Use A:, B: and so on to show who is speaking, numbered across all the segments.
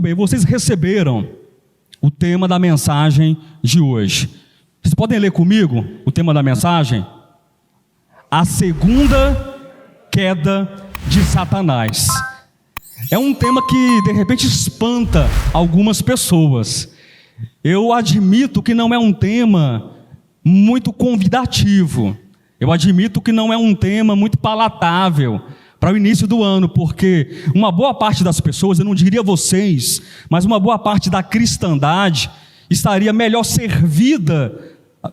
A: bem, vocês receberam o tema da mensagem de hoje. Vocês podem ler comigo o tema da mensagem? A segunda queda de Satanás. É um tema que de repente espanta algumas pessoas. Eu admito que não é um tema muito convidativo. Eu admito que não é um tema muito palatável para o início do ano, porque uma boa parte das pessoas, eu não diria vocês, mas uma boa parte da cristandade estaria melhor servida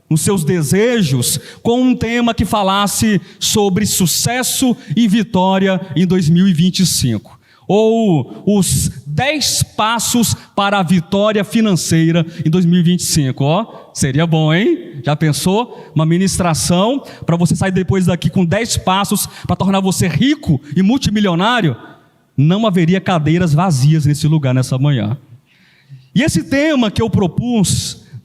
A: nos seus desejos com um tema que falasse sobre sucesso e vitória em 2025. Ou os 10 passos para a vitória financeira em 2025. Seria bom, hein? Já pensou? Uma ministração para você sair depois daqui com 10 passos para tornar você rico e multimilionário? Não haveria cadeiras vazias nesse lugar nessa manhã. E esse tema que eu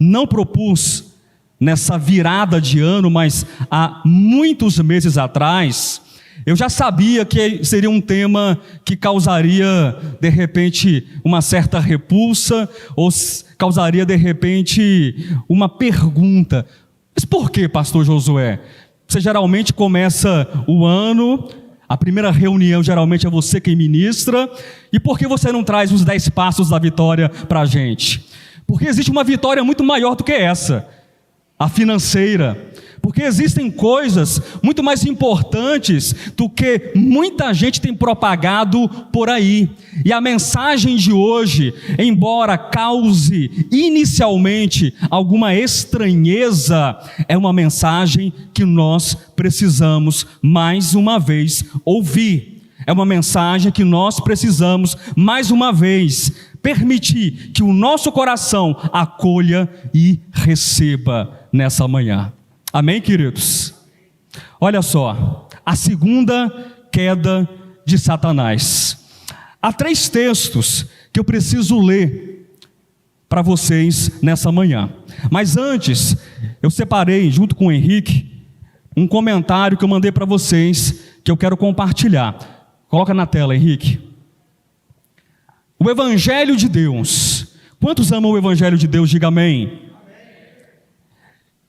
A: não propus nessa virada de ano, mas há muitos meses atrás, eu já sabia que seria um tema que causaria, de repente, uma certa repulsa, ou causaria, de repente, uma pergunta. Mas por que, pastor Josué? Você geralmente começa o ano, a primeira reunião geralmente é você quem ministra, e por que você não traz os 10 passos da vitória para a gente? Porque existe uma vitória muito maior do que essa, a financeira. Porque existem coisas muito mais importantes do que muita gente tem propagado por aí. E a mensagem de hoje, embora cause inicialmente alguma estranheza, é uma mensagem que nós precisamos mais uma vez ouvir. É uma mensagem que nós precisamos mais uma vez permitir que o nosso coração acolha e receba nessa manhã. Amém, queridos? Olha só, a segunda queda de Satanás. Há 3 textos que eu preciso ler para vocês nessa manhã. Mas antes, eu separei, junto com o Henrique, um comentário que eu mandei para vocês, que eu quero compartilhar. Coloca na tela, Henrique. O Evangelho de Deus. Quantos amam o Evangelho de Deus? Diga amém.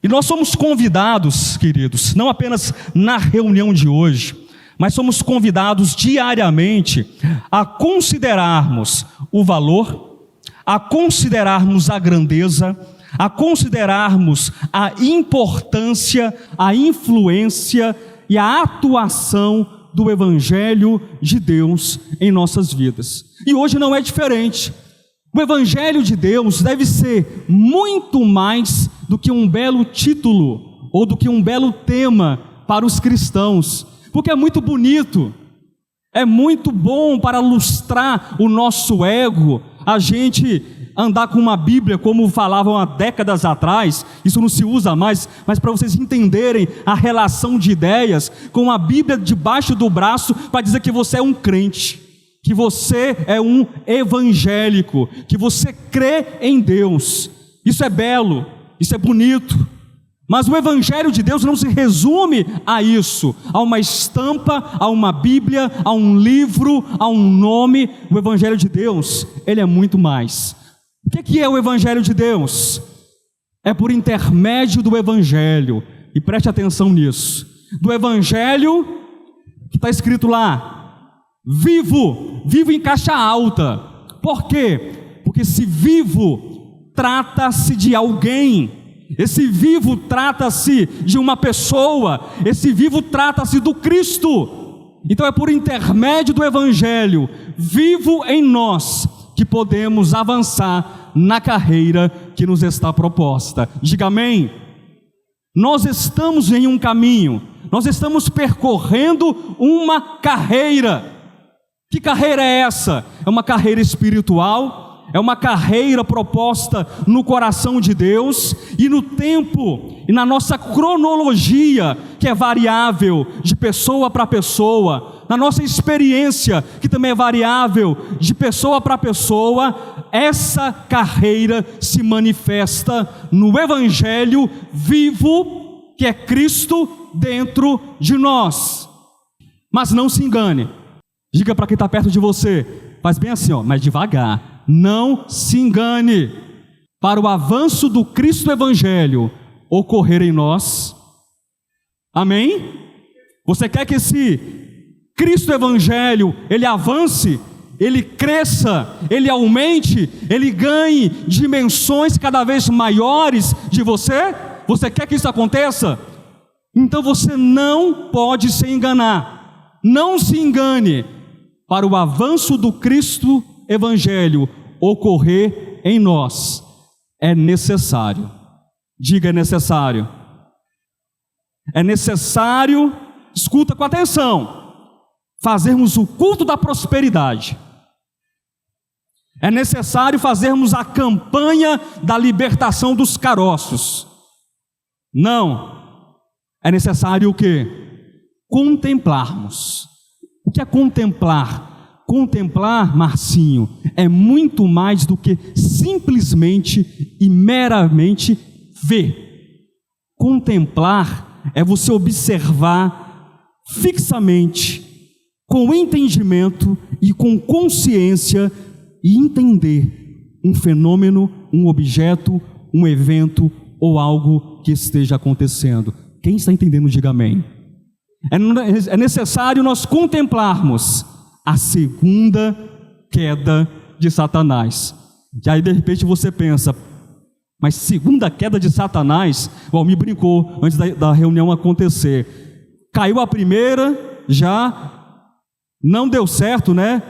A: E nós somos convidados, queridos, não apenas na reunião de hoje, mas somos convidados diariamente a considerarmos o valor, a considerarmos a grandeza, a considerarmos a importância, a influência e a atuação do Evangelho de Deus em nossas vidas. E hoje não é diferente. O Evangelho de Deus deve ser muito mais do que um belo título ou do que um belo tema para os cristãos, porque é muito bonito, é muito bom para lustrar o nosso ego, a gente andar com uma Bíblia como falavam há décadas atrás. Isso não se usa mais, mas para vocês entenderem a relação de ideias, com a Bíblia debaixo do braço para dizer que você é um crente, que você é um evangélico, que você crê em Deus. Isso é belo, isso é bonito, mas o Evangelho de Deus não se resume a isso, a uma estampa, a uma Bíblia, a um livro, a um nome. O Evangelho de Deus, ele é muito mais. O que é o Evangelho de Deus? É por intermédio do Evangelho, e preste atenção nisso, do Evangelho que está escrito lá, vivo em caixa alta. Por quê? Porque esse vivo trata-se de alguém, esse vivo trata-se de uma pessoa, esse vivo trata-se do Cristo. Então é por intermédio do Evangelho, vivo em nós, que podemos avançar na carreira que nos está proposta. Diga amém. Nós estamos em um caminho, nós estamos percorrendo uma carreira. Que carreira é essa? É uma carreira espiritual, é uma carreira proposta no coração de Deus e no tempo e na nossa cronologia, que é variável de pessoa para pessoa, na nossa experiência, que também é variável de pessoa para pessoa. Essa carreira se manifesta no Evangelho vivo, que é Cristo dentro de nós. Mas não se engane, diga para quem está perto de você, faz bem assim, mas devagar. não se engane, para o avanço do Cristo Evangelho ocorrer em nós. Amém? Você quer que esse Cristo Evangelho, ele avance, ele cresça, ele aumente, ele ganhe dimensões cada vez maiores de você? Você quer que isso aconteça? Então você não pode se enganar. Não se engane, para o avanço do Cristo Evangelho ocorrer em nós. É necessário. Diga, é necessário. É necessário, escuta com atenção, fazermos o culto da prosperidade. É necessário fazermos a campanha da libertação dos caroços. Não. É necessário o quê? Contemplarmos. O que é contemplar? Contemplar, Marcinho, é muito mais do que simplesmente e meramente ver. Contemplar é você observar fixamente, com entendimento e com consciência, e entender um fenômeno, um objeto, um evento ou algo que esteja acontecendo. Quem está entendendo, diga amém. É necessário nós contemplarmos a segunda queda de Satanás. E aí de repente você pensa, mas segunda queda de Satanás? O Almir brincou antes da reunião acontecer. Caiu a primeira, já não deu certo, né,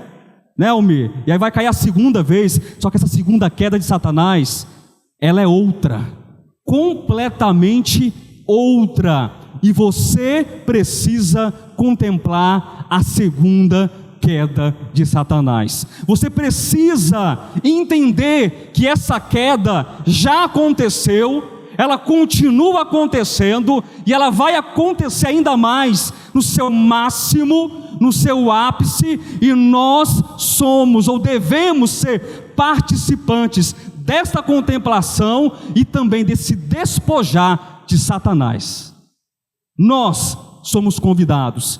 A: Almir? E aí vai cair a segunda vez. Só que essa segunda queda de Satanás, ela é outra, completamente outra. E você precisa contemplar a segunda queda de Satanás. Você precisa entender que essa queda já aconteceu, ela continua acontecendo e ela vai acontecer ainda mais no seu máximo, no seu ápice, e nós somos ou devemos ser participantes desta contemplação e também desse despojar de Satanás. Nós somos convidados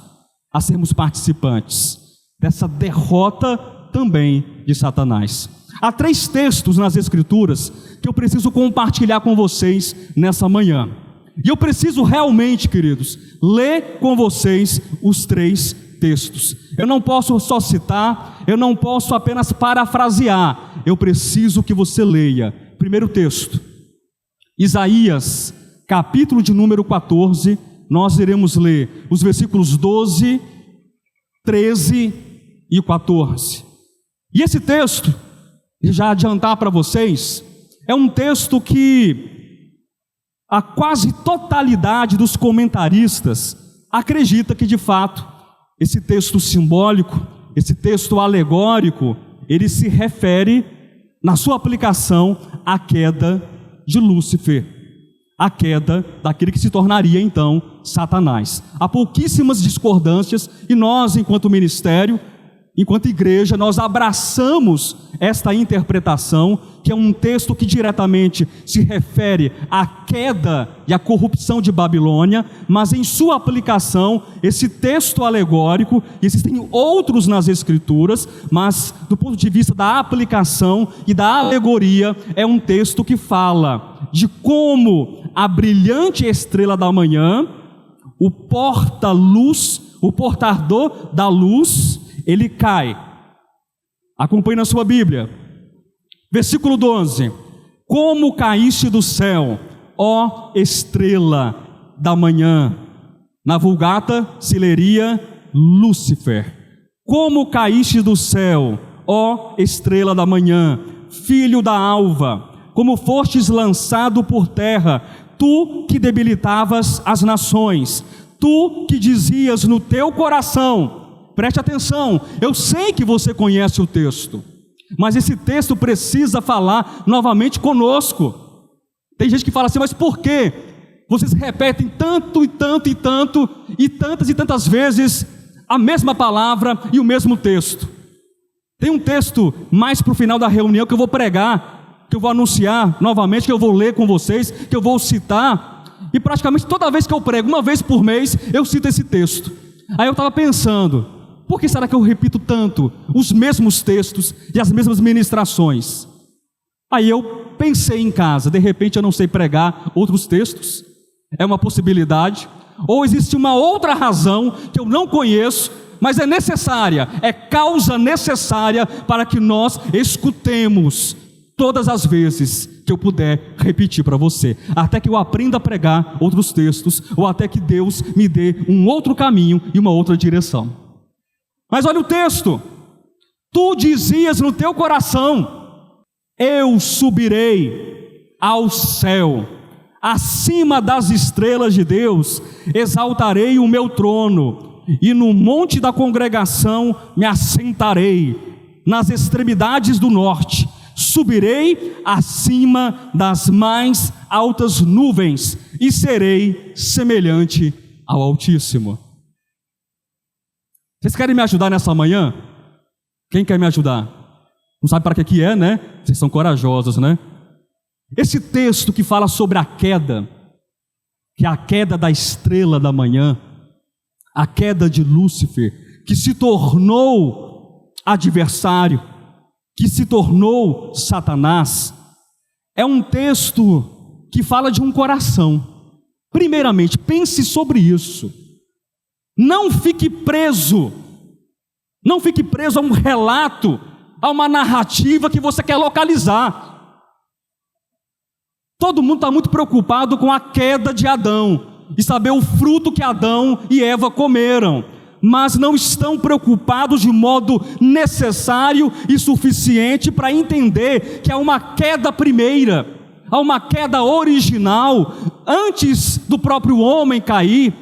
A: a sermos participantes dessa derrota também de Satanás. Há 3 textos nas Escrituras que eu preciso compartilhar com vocês nessa manhã. E eu preciso realmente, queridos, ler com vocês os 3 textos. Eu não posso só citar, eu não posso apenas parafrasear. Eu preciso que você leia. Primeiro texto, Isaías, capítulo de número 14. Nós iremos ler os versículos 12, 13 e 14. E esse texto, já adiantar para vocês, é um texto que a quase totalidade dos comentaristas acredita que de fato esse texto simbólico, esse texto alegórico, ele se refere na sua aplicação à queda de Lúcifer, a queda daquele que se tornaria então Satanás. Há pouquíssimas discordâncias e nós, enquanto ministério, enquanto igreja, nós abraçamos esta interpretação, que é um texto que diretamente se refere à queda e à corrupção de Babilônia, mas em sua aplicação, esse texto alegórico, existem outros nas Escrituras, mas do ponto de vista da aplicação e da alegoria, é um texto que fala de como a brilhante estrela da manhã, o porta-luz, o portador da luz, ele cai. Acompanhe na sua Bíblia. Versículo 12. Como caíste do céu, ó estrela da manhã. Na Vulgata se leria Lúcifer. Como caíste do céu, ó estrela da manhã, filho da alva. Como fostes lançado por terra, tu que debilitavas as nações, tu que dizias no teu coração. Preste atenção, eu sei que você conhece o texto, mas esse texto precisa falar novamente conosco. Tem gente que fala assim, mas por quê? Vocês repetem tanto e tanto e tanto, e tantas vezes a mesma palavra e o mesmo texto. Tem um texto mais para o final da reunião que eu vou pregar, que eu vou anunciar novamente, que eu vou ler com vocês, que eu vou citar, e praticamente toda vez que eu prego, uma vez por mês, eu cito esse texto. Aí eu estava pensando, Por que será que eu repito tanto os mesmos textos e as mesmas ministrações? Aí eu pensei em casa, de repente eu não sei pregar outros textos, é uma possibilidade, ou existe uma outra razão que eu não conheço, mas é necessária, é causa necessária para que nós escutemos todas as vezes que eu puder repetir para você, até que eu aprenda a pregar outros textos, ou até que Deus me dê um outro caminho e uma outra direção. Mas olha o texto: tu dizias no teu coração: eu subirei ao céu, acima das estrelas de Deus, exaltarei o meu trono, e no monte da congregação me assentarei, nas extremidades do norte, subirei acima das mais altas nuvens, e serei semelhante ao Altíssimo. Vocês querem me ajudar nessa manhã? Quem quer me ajudar? Não sabe para que é, né? Vocês são corajosos, né? Esse texto que fala sobre a queda, que é a queda da estrela da manhã, a queda de Lúcifer, que se tornou adversário, que se tornou Satanás, é um texto que fala de um coração. Primeiramente, pense sobre isso. Não fique preso a um relato, a uma narrativa que você quer localizar. Todo mundo está muito preocupado com a queda de Adão e saber o fruto que Adão e Eva comeram, mas não estão preocupados de modo necessário e suficiente para entender que há uma queda primeira, há uma queda original, antes do próprio homem cair,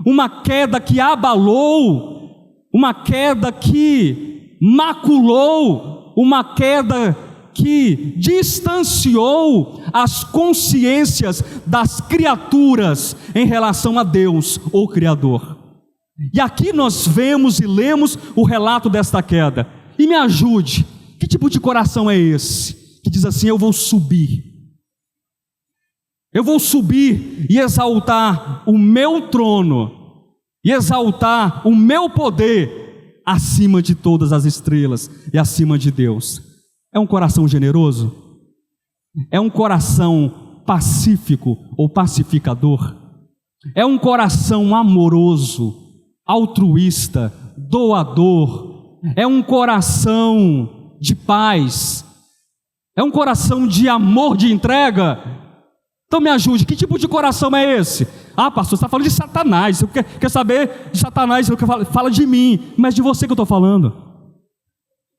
A: uma queda que abalou, uma queda que maculou, uma queda que distanciou as consciências das criaturas em relação a Deus, o Criador. E aqui nós vemos e lemos o relato desta queda. E me ajude, que tipo de coração é esse? Que diz assim: eu vou subir e exaltar o meu trono, e exaltar o meu poder acima de todas as estrelas e acima de Deus. É um coração generoso? É um coração pacífico ou pacificador? É um coração amoroso, altruísta, doador? É um coração de paz? É um coração de amor, de entrega? Então me ajude, que tipo de coração é esse? Ah, pastor, você está falando de Satanás, você quer saber de Satanás, você fala de mim, mas de você que eu estou falando.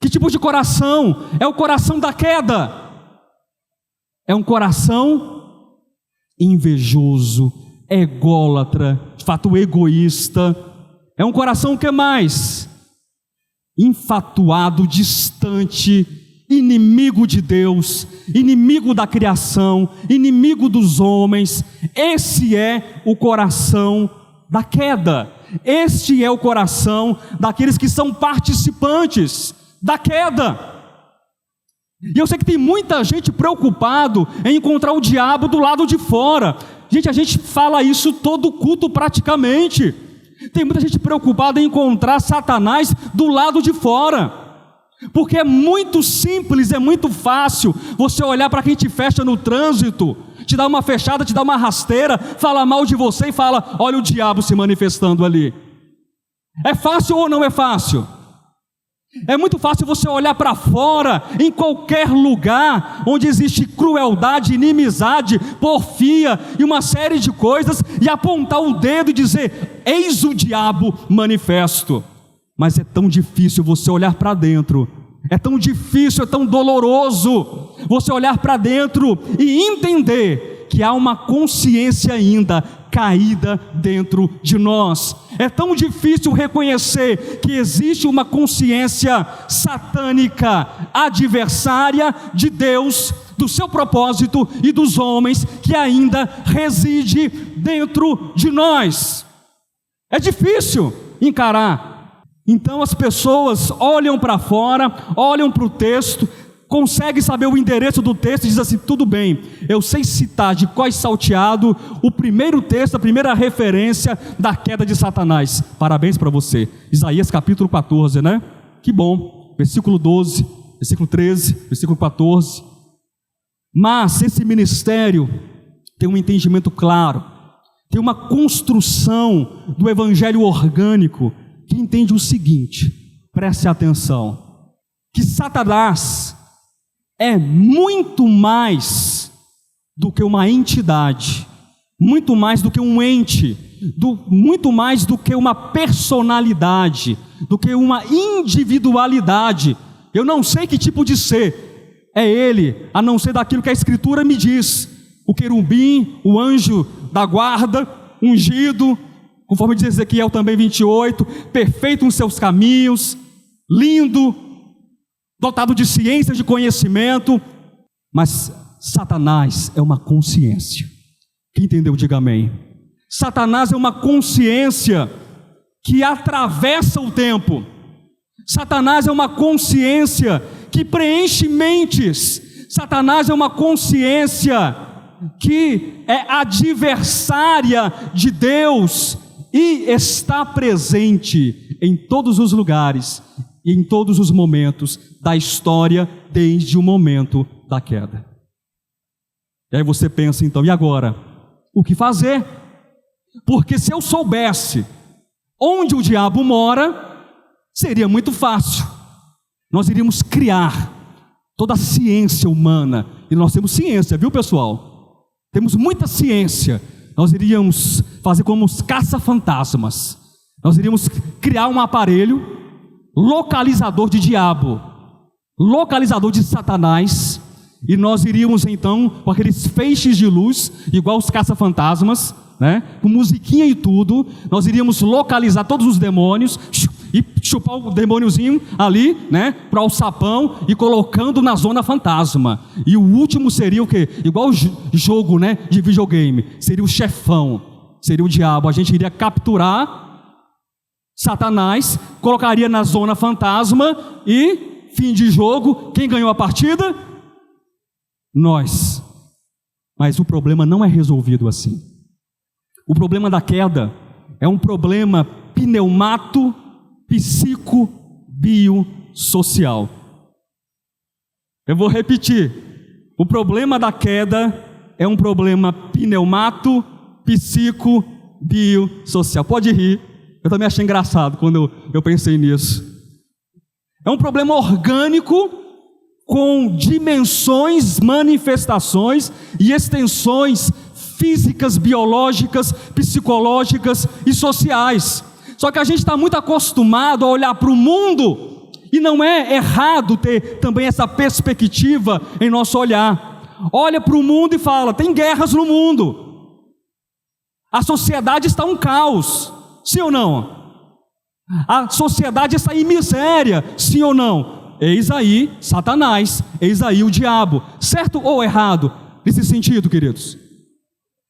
A: Que tipo de coração? É o coração da queda. É um coração invejoso, ególatra, de fato egoísta. É um coração que mais? Infatuado, distante, inimigo de Deus, inimigo da criação, inimigo dos homens. Esse é o coração da queda. Este é o coração daqueles que são participantes da queda. E eu sei que tem muita gente preocupado em encontrar o diabo do lado de fora. Gente, a gente fala isso todo culto praticamente. Tem muita gente preocupada em encontrar Satanás do lado de fora, porque é muito simples, é muito fácil você olhar para quem te fecha no trânsito, te dá uma fechada, te dá uma rasteira, fala mal de você e fala: olha o diabo se manifestando ali. É fácil ou não é fácil? É muito fácil você olhar para fora, em qualquer lugar onde existe crueldade, inimizade, porfia e uma série de coisas, e apontar o dedo e dizer: eis o diabo manifesto. Mas é tão difícil você olhar para dentro, é tão difícil, é tão doloroso você olhar para dentro e entender que há uma consciência ainda caída dentro de nós. É tão difícil reconhecer que existe uma consciência satânica, adversária de Deus, do seu propósito e dos homens, que ainda reside dentro de nós. É difícil encarar. Então as pessoas olham para fora, olham para o texto, consegue saber o endereço do texto e diz assim: tudo bem, eu sei citar de cós salteado o primeiro texto, a primeira referência da queda de Satanás. Parabéns para você. Isaías capítulo 14, né? Que bom. Versículo 12, versículo 13, versículo 14. Mas esse ministério tem um entendimento claro, tem uma construção do evangelho orgânico que entende o seguinte, preste atenção, que Satanás é muito mais do que uma entidade, muito mais do que um ente, muito mais do que uma personalidade, do que uma individualidade. Eu não sei que tipo de ser é ele, a não ser daquilo que a Escritura me diz. O querubim, o anjo da guarda, ungido, conforme diz Ezequiel também 28, perfeito nos seus caminhos, lindo, dotado de ciência, de conhecimento. Mas Satanás é uma consciência. Quem entendeu, diga amém. Satanás é uma consciência que atravessa o tempo. Satanás é uma consciência que preenche mentes. Satanás é uma consciência que é adversária de Deus e está presente em todos os lugares e em todos os momentos da história, desde o momento da queda. E aí você pensa então, e agora? O que fazer? Porque se eu soubesse onde o diabo mora, seria muito fácil. Nós iríamos criar toda a ciência humana, e nós temos ciência, viu pessoal? Temos muita ciência. Nós iríamos fazer como os caça-fantasmas. Nós iríamos criar um aparelho localizador de diabo, localizador de Satanás, e nós iríamos então com aqueles feixes de luz, igual os caça-fantasmas, né? Com musiquinha e tudo, nós iríamos localizar todos os demônios e chupar o demôniozinho ali, né, para o sapão e colocando na zona fantasma. E o último seria o quê? Igual o jogo, né, de videogame, seria o chefão, seria o diabo. A gente iria capturar Satanás, colocaria na zona fantasma e, fim de jogo, quem ganhou a partida? Nós. Mas o problema não é resolvido assim. O problema da queda é um problema pneumato psico-bio-social. Eu vou repetir. O problema da queda é um problema pneumato psico-bio-social. Pode rir. Eu também achei engraçado quando eu pensei nisso. É um problema orgânico com dimensões, manifestações e extensões físicas, biológicas, psicológicas e sociais. Só que a gente está muito acostumado a olhar para o mundo, e não é errado ter também essa perspectiva em nosso olhar. Olha para o mundo e fala: tem guerras no mundo, a sociedade está um caos, sim ou não? A sociedade está em miséria, sim ou não? Eis aí Satanás, eis aí o diabo. Certo ou errado nesse sentido, queridos?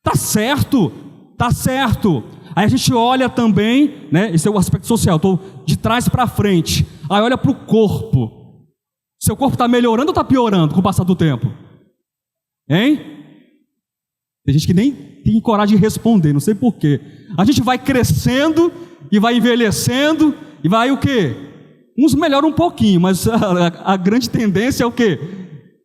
A: Está certo, está certo. Aí a gente olha também, né, esse é o aspecto social, estou de trás para frente. Aí olha para o corpo. Seu corpo está melhorando ou está piorando com o passar do tempo? Hein? Tem gente que nem tem coragem de responder, não sei porquê. A gente vai crescendo e vai envelhecendo e vai o quê? Uns melhoram um pouquinho, mas a grande tendência é o quê?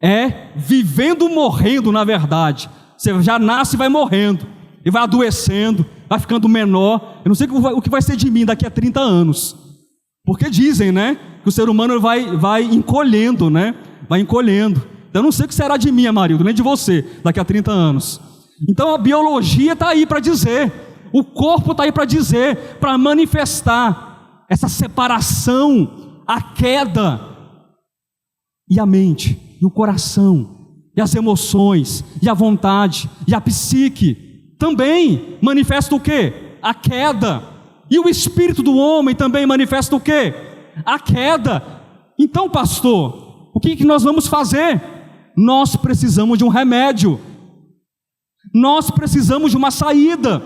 A: É vivendo morrendo, na verdade. Você já nasce e vai morrendo, e vai adoecendo, vai ficando menor. Eu não sei o que vai ser de mim daqui a 30 anos. Porque dizem, né, que o ser humano vai encolhendo, né? Vai encolhendo. Então eu não sei o que será de mim, Amarildo, nem de você, daqui a 30 anos. Então a biologia está aí para dizer, o corpo está aí para dizer, para manifestar essa separação, a queda, e a mente, e o coração, e as emoções, e a vontade, e a psique, também manifesta o quê? A queda. E o espírito do homem também manifesta o quê? A queda. Então, pastor, o que nós vamos fazer? Nós precisamos de um remédio. Nós precisamos de uma saída.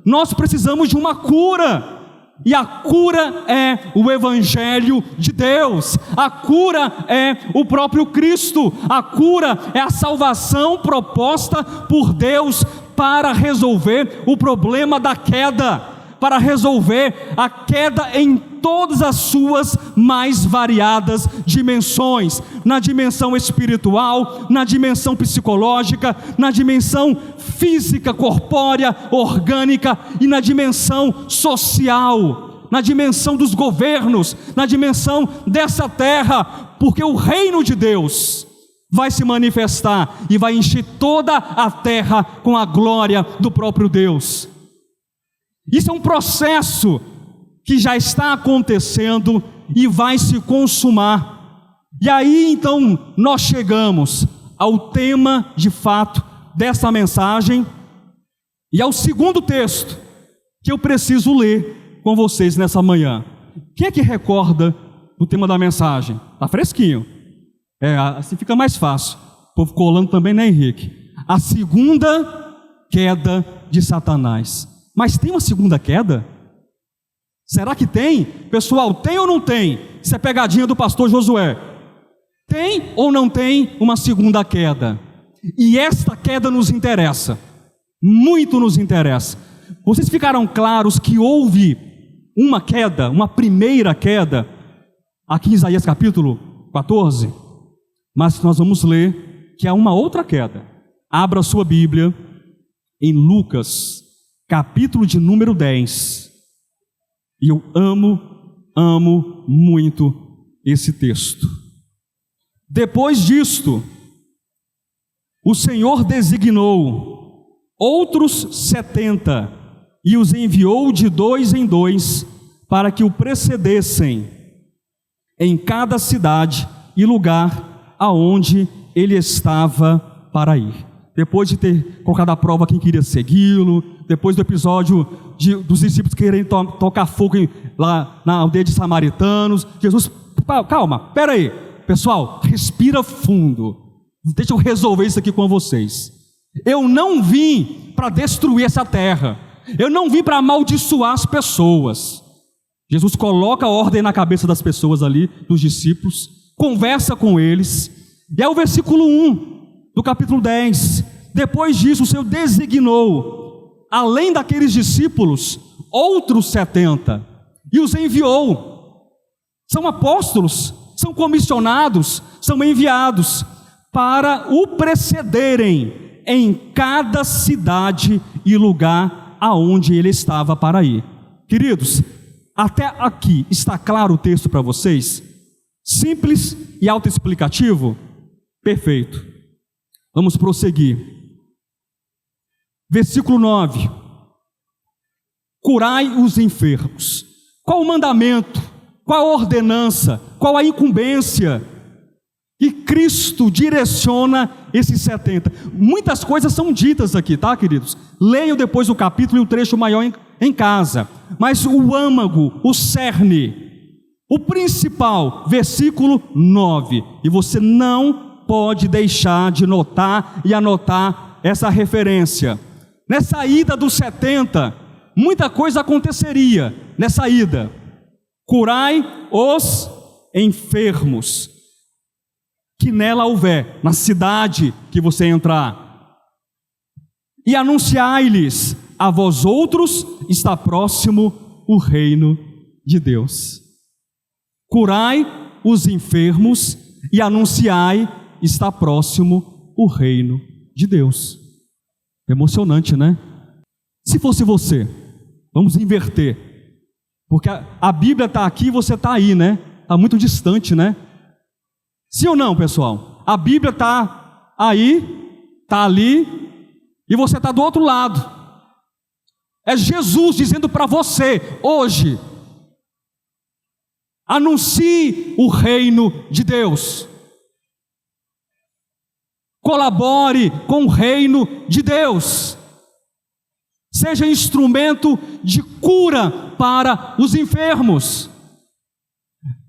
A: Nós precisamos de uma cura. E a cura é o Evangelho de Deus, a cura é o próprio Cristo, a cura é a salvação proposta por Deus para resolver o problema da queda, para resolver a queda em todas as suas mais variadas dimensões, na dimensão espiritual, na dimensão psicológica, na dimensão física, corpórea, orgânica e na dimensão social, na dimensão dos governos, na dimensão dessa terra, porque o reino de Deus vai se manifestar e vai encher toda a terra com a glória do próprio Deus. Isso é um processo que já está acontecendo e vai se consumar. E aí então nós chegamos ao tema de fato dessa mensagem e ao segundo texto que eu preciso ler com vocês nessa manhã. Quem é que recorda do tema da mensagem? Está fresquinho. Assim fica mais fácil. O povo colando também, né, Henrique? A segunda queda de Satanás. Mas tem uma segunda queda? Será que tem? Pessoal, tem ou não tem? Isso é pegadinha do pastor Josué. Tem ou não tem uma segunda queda? E esta queda nos interessa, muito nos interessa. Vocês ficaram claros que houve uma queda, uma primeira queda, aqui em Isaías capítulo 14? Mas nós vamos ler que há uma outra queda. Abra sua Bíblia em Lucas, capítulo de número 10. E eu amo muito esse texto. Depois disto, o Senhor designou outros 70 e os enviou de 2 em 2 para que o precedessem em cada cidade e lugar aonde ele estava para ir. Depois de ter colocado à prova quem queria segui-lo, depois do episódio dos discípulos querendo tocar fogo lá na aldeia de samaritanos, Jesus, calma, espera aí, pessoal, respira fundo, deixa eu resolver isso aqui com vocês. Eu não vim para destruir essa terra, eu não vim para amaldiçoar as pessoas. Jesus coloca a ordem na cabeça das pessoas ali, dos discípulos, conversa com eles, e é o versículo 1 do capítulo 10, depois disso o Senhor designou, além daqueles discípulos, outros 70, e os enviou. São apóstolos, são comissionados, são enviados, para o precederem em cada cidade e lugar aonde ele estava para ir. Queridos, até aqui está claro o texto para vocês? Simples e autoexplicativo? Perfeito. Vamos prosseguir. Versículo 9. Curai os enfermos. Qual o mandamento? Qual a ordenança? Qual a incumbência que Cristo direciona esses 70? Muitas coisas são ditas aqui, tá, queridos? Leiam depois o capítulo e o trecho maior em casa. Mas o âmago, o cerne, o principal, versículo 9. E você não pode deixar de notar e anotar essa referência. Nessa ida dos 70, muita coisa aconteceria nessa ida. Curai os enfermos que nela houver, na cidade que você entrar, e anunciai-lhes: a vós outros está próximo o reino de Deus. Curai os enfermos e anunciai: está próximo o reino de Deus. Emocionante, né? Se fosse você, vamos inverter, porque a Bíblia está aqui e você está aí, né? Está muito distante, né? Sim ou não, pessoal? A Bíblia está aí, está ali, e você está do outro lado. É Jesus dizendo para você, hoje: anuncie o reino de Deus. Colabore com o reino de Deus. Seja instrumento de cura para os enfermos.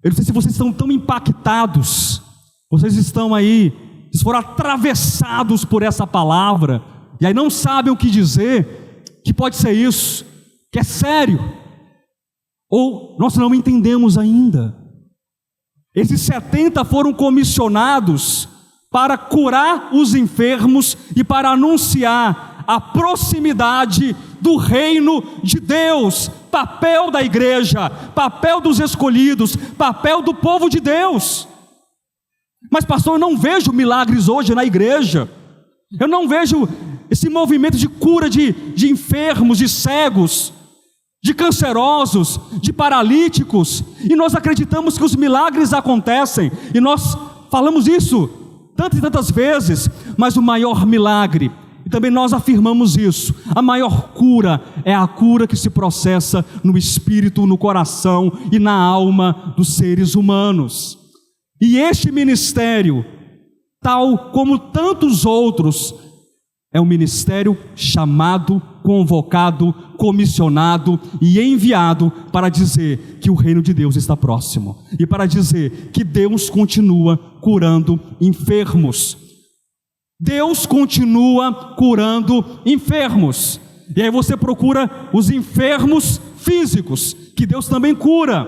A: Eu não sei se vocês estão tão impactados. Vocês estão aí, vocês foram atravessados por essa palavra, e aí não sabem o que dizer, que pode ser isso, que é sério. Ou nós não entendemos ainda. Esses 70 foram comissionados para curar os enfermos e para anunciar a proximidade do reino de Deus. Papel da igreja, papel dos escolhidos, papel do povo de Deus. Mas pastor, eu não vejo milagres hoje na igreja. Eu não vejo esse movimento de cura de enfermos, de cegos, de cancerosos, de paralíticos. E nós acreditamos que os milagres acontecem. E nós falamos isso tantas e tantas vezes. Mas o maior milagre, e também nós afirmamos isso, a maior cura é a cura que se processa no espírito, no coração e na alma dos seres humanos. E este ministério, tal como tantos outros, é um ministério chamado, convocado, comissionado e enviado para dizer que o reino de Deus está próximo e para dizer que Deus continua curando enfermos. Deus continua curando enfermos. E aí você procura os enfermos físicos, que Deus também cura,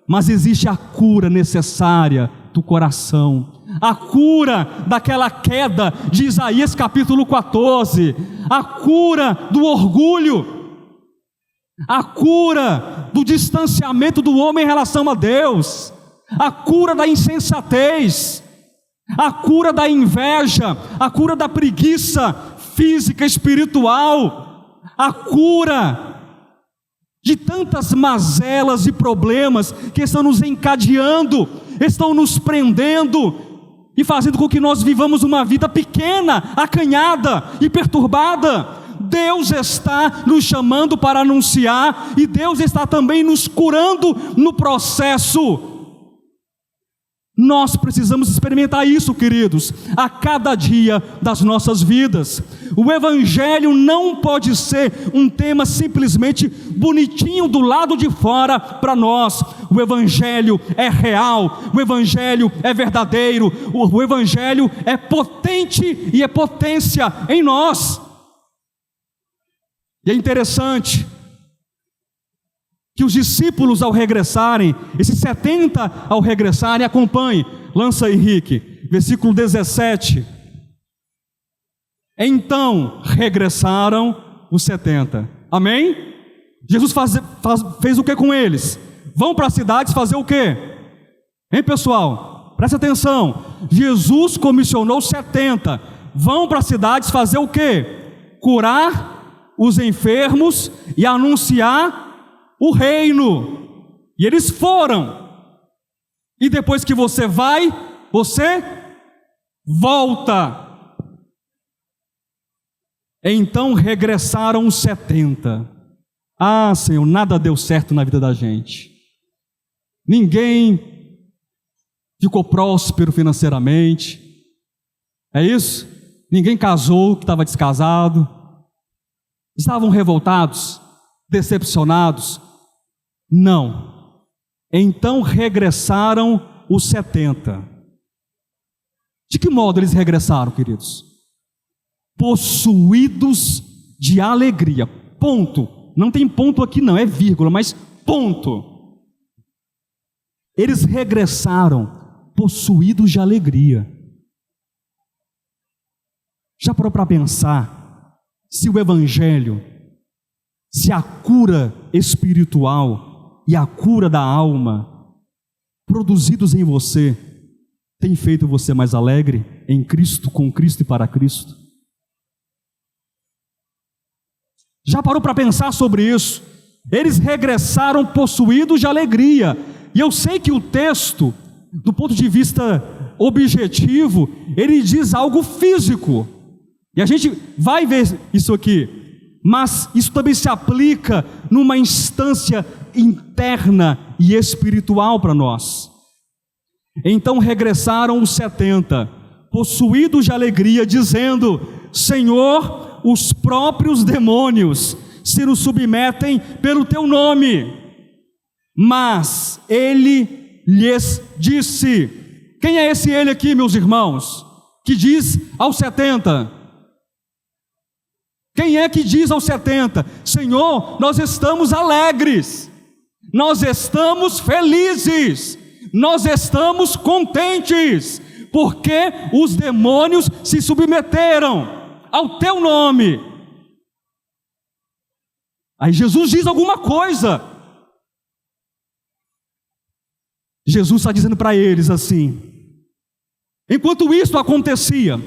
A: mas existe a cura necessária do coração, a cura daquela queda de Isaías capítulo 14, a cura do orgulho, a cura do distanciamento do homem em relação a Deus, a cura da insensatez, a cura da inveja, a cura da preguiça física, espiritual, a cura de tantas mazelas e problemas que estão nos encadeando, estão nos prendendo e fazendo com que nós vivamos uma vida pequena, acanhada e perturbada. Deus está nos chamando para anunciar e Deus está também nos curando no processo. Nós precisamos experimentar isso, queridos, a cada dia das nossas vidas. O Evangelho não pode ser um tema simplesmente bonitinho do lado de fora para nós. O Evangelho é real, o Evangelho é verdadeiro, o Evangelho é potente e é potência em nós. E é interessante que os discípulos ao regressarem, esses 70 ao regressarem, acompanhe, lança Henrique, versículo 17. Então regressaram os 70, amém? Jesus fez o que com eles? Vão para as cidades fazer o que? Hein, pessoal? Presta atenção, Jesus comissionou 70, vão para as cidades fazer o que? Curar os enfermos e anunciar o reino. E eles foram. E depois que você vai, você volta. Então regressaram os 70. Ah, Senhor, nada deu certo na vida da gente. Ninguém ficou próspero financeiramente. É isso? Ninguém casou que estava descasado. Estavam revoltados, decepcionados. Não. Então regressaram os 70. De que modo eles regressaram, queridos? Possuídos de alegria. Ponto. Não tem ponto aqui não, é vírgula, mas ponto. Eles regressaram possuídos de alegria. Já parou para pensar se o Evangelho, se a cura espiritual e a cura da alma produzidos em você tem feito você mais alegre em Cristo, com Cristo e para Cristo? Já parou para pensar sobre isso? Eles regressaram possuídos de alegria. E eu sei que o texto, do ponto de vista objetivo, ele diz algo físico. E a gente vai ver isso aqui. Mas isso também se aplica numa instância interna e espiritual para nós. Então regressaram os 70, possuídos de alegria, dizendo: Senhor, os próprios demônios se nos submetem pelo teu nome. Mas ele lhes disse. Quem é esse ele aqui, meus irmãos, que diz aos 70? Quem é que diz aos 70: Senhor, nós estamos alegres, Nós estamos felizes, nós estamos contentes, porque os demônios se submeteram ao teu nome. Aí Jesus diz alguma coisa. Jesus está dizendo para eles assim: enquanto isso acontecia,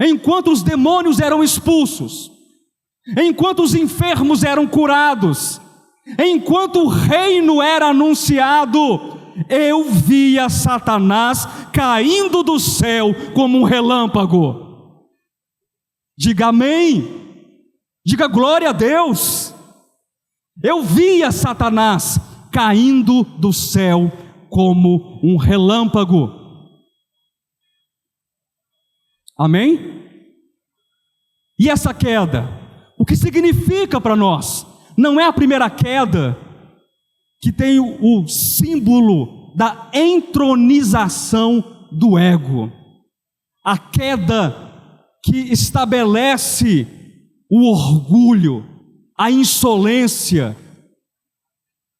A: enquanto os demônios eram expulsos, enquanto os enfermos eram curados, enquanto o reino era anunciado, eu via Satanás caindo do céu como um relâmpago. Diga amém, diga glória a Deus. Eu via Satanás caindo do céu como um relâmpago. Amém? E essa queda, o que significa para nós? Não é a primeira queda que tem o símbolo da entronização do ego, a queda que estabelece o orgulho, a insolência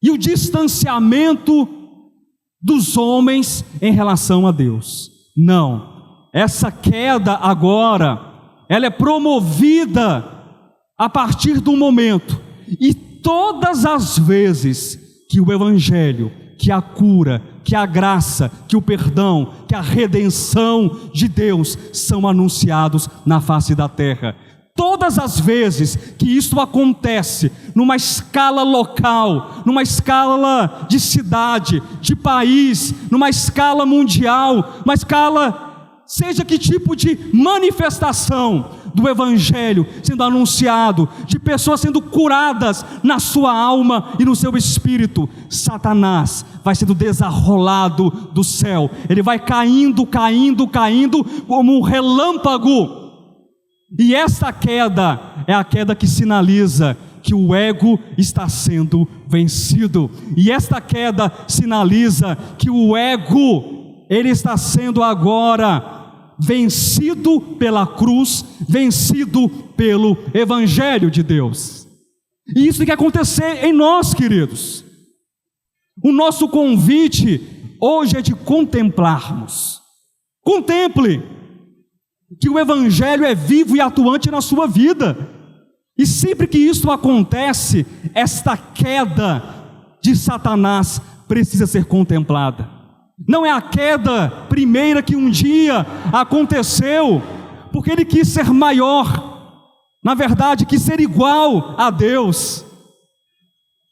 A: e o distanciamento dos homens em relação a Deus. Não, essa queda agora, ela é promovida a partir do momento, e todas as vezes que o Evangelho, que a cura, que a graça, que o perdão, que a redenção de Deus são anunciados na face da terra, todas as vezes que isso acontece, numa escala local, numa escala de cidade, de país, numa escala mundial, uma escala, seja que tipo de manifestação do Evangelho sendo anunciado, de pessoas sendo curadas na sua alma e no seu espírito, Satanás vai sendo desarrolado do céu, ele vai caindo como um relâmpago. E essa queda é a queda que sinaliza que o ego está sendo vencido. E esta queda sinaliza que o ego, ele está sendo agora vencido pela cruz, vencido pelo Evangelho de Deus. E isso tem que acontecer em nós, queridos. O nosso convite hoje é de contemplarmos. Contemple que o Evangelho é vivo e atuante na sua vida. E sempre que isso acontece, esta queda de Satanás precisa ser contemplada. Não é a queda primeira que um dia aconteceu, porque ele quis ser maior, na verdade quis ser igual a Deus.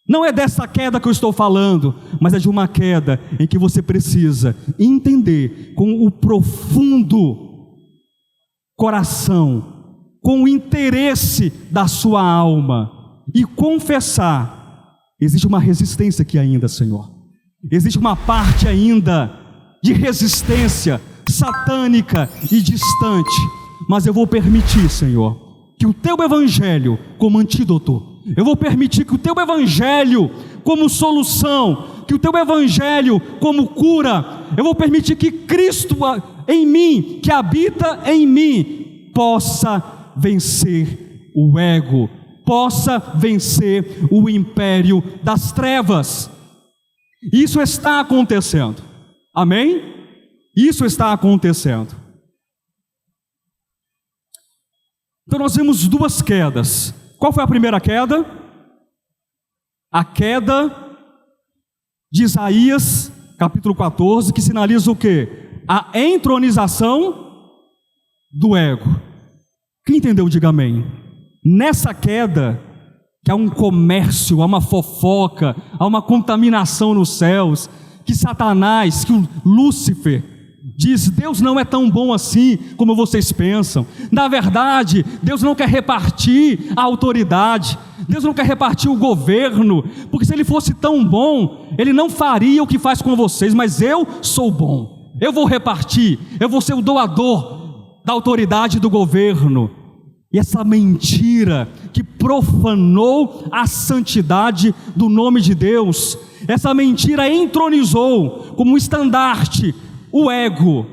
A: Não é dessa queda que eu estou falando, mas é de uma queda em que você precisa entender com o profundo coração, com o interesse da sua alma, e confessar: existe uma resistência aqui ainda, Senhor. Existe uma parte ainda de resistência satânica e distante, mas eu vou permitir, Senhor, que o Teu Evangelho como antídoto, eu vou permitir que o Teu Evangelho como solução, que o Teu Evangelho como cura, eu vou permitir que Cristo em mim, que habita em mim, possa vencer o ego, possa vencer o império das trevas. Isso está acontecendo, amém? Isso está acontecendo. Então nós vimos duas quedas. Qual foi a primeira queda? A queda de Isaías, capítulo 14, que sinaliza o quê? A entronização do ego. Quem entendeu, diga amém. Nessa queda, que há um comércio, há uma fofoca, há uma contaminação nos céus, que Satanás, que o Lúcifer diz: Deus não é tão bom assim como vocês pensam. Na verdade, Deus não quer repartir a autoridade, Deus não quer repartir o governo, porque se Ele fosse tão bom, Ele não faria o que faz com vocês, mas eu sou bom, eu vou repartir, eu vou ser o doador da autoridade do governo. E essa mentira que profanou a santidade do nome de Deus, essa mentira entronizou como um estandarte o ego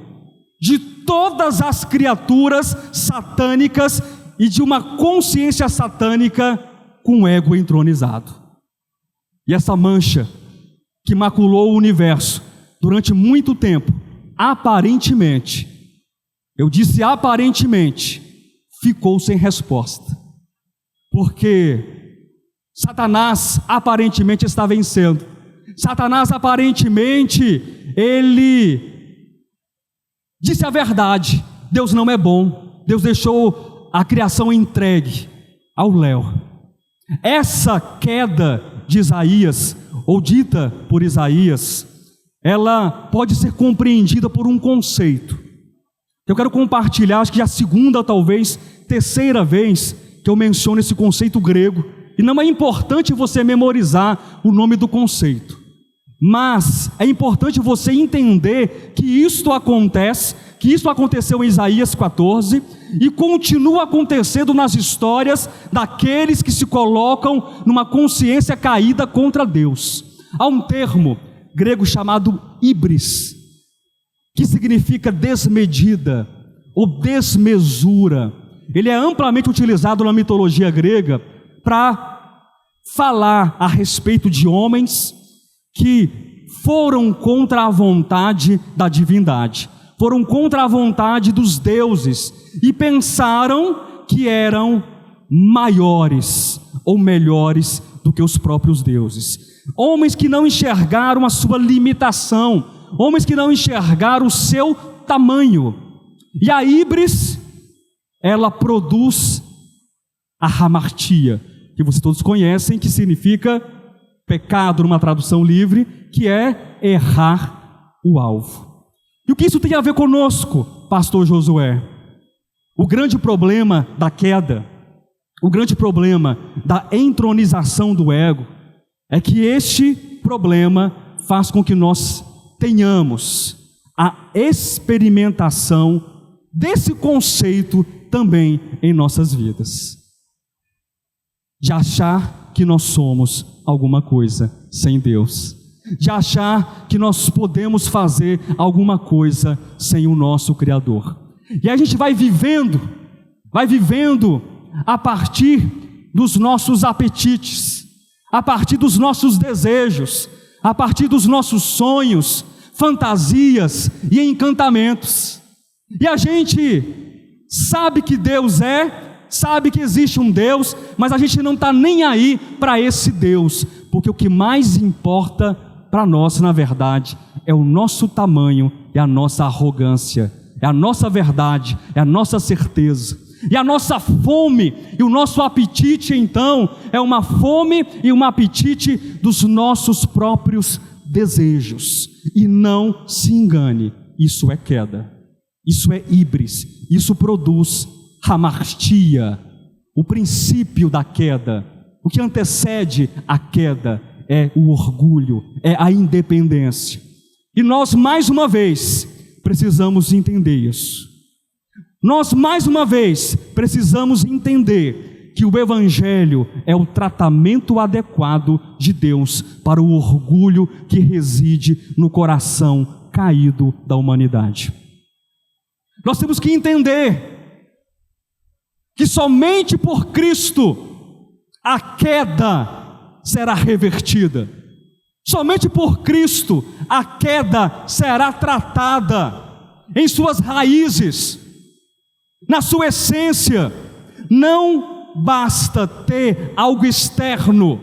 A: de todas as criaturas satânicas e de uma consciência satânica com o ego entronizado. E essa mancha que maculou o universo durante muito tempo, aparentemente, eu disse aparentemente, ficou sem resposta. Porque Satanás aparentemente está vencendo. Satanás aparentemente, ele disse a verdade. Deus não é bom. Deus deixou a criação entregue ao léu. Essa queda de Isaías, ou dita por Isaías, ela pode ser compreendida por um conceito. Eu quero compartilhar, acho que a segunda, talvez terceira vez que eu menciono esse conceito grego. E não é importante você memorizar o nome do conceito, mas é importante você entender que isto acontece, que isso aconteceu em Isaías 14 e continua acontecendo nas histórias daqueles que se colocam numa consciência caída contra Deus. Há um termo grego chamado híbris, que significa desmedida ou desmesura. Ele é amplamente utilizado na mitologia grega para falar a respeito de homens que foram contra a vontade da divindade, foram contra a vontade dos deuses e pensaram que eram maiores ou melhores do que os próprios deuses. Homens que não enxergaram a sua limitação, homens que não enxergaram o seu tamanho. E a híbris, ela produz a hamartia, que vocês todos conhecem, que significa pecado numa tradução livre, que é errar o alvo. E o que isso tem a ver conosco, pastor Josué? O grande problema da queda, o grande problema da entronização do ego, é que este problema faz com que nós tenhamos a experimentação desse conceito também em nossas vidas. De achar que nós somos alguma coisa sem Deus. De achar que nós podemos fazer alguma coisa sem o nosso Criador. E a gente vai vivendo a partir dos nossos apetites, a partir dos nossos desejos, a partir dos nossos sonhos, fantasias e encantamentos. E a gente sabe que Deus sabe que existe um Deus, mas a gente não está nem aí para esse Deus, porque o que mais importa para nós, na verdade, é o nosso tamanho e a nossa arrogância, é a nossa verdade, é a nossa certeza. E a nossa fome e o nosso apetite, então, é uma fome e um apetite dos nossos próprios desejos. E não se engane, isso é queda, isso é híbris, isso produz hamartia, o princípio da queda. O que antecede a queda é o orgulho, é a independência. E nós, mais uma vez, precisamos entender isso. Nós, mais uma vez, precisamos entender que o Evangelho é o tratamento adequado de Deus para o orgulho que reside no coração caído da humanidade. Nós temos que entender que somente por Cristo a queda será revertida. Somente por Cristo a queda será tratada em suas raízes, na sua essência. Não basta ter algo externo.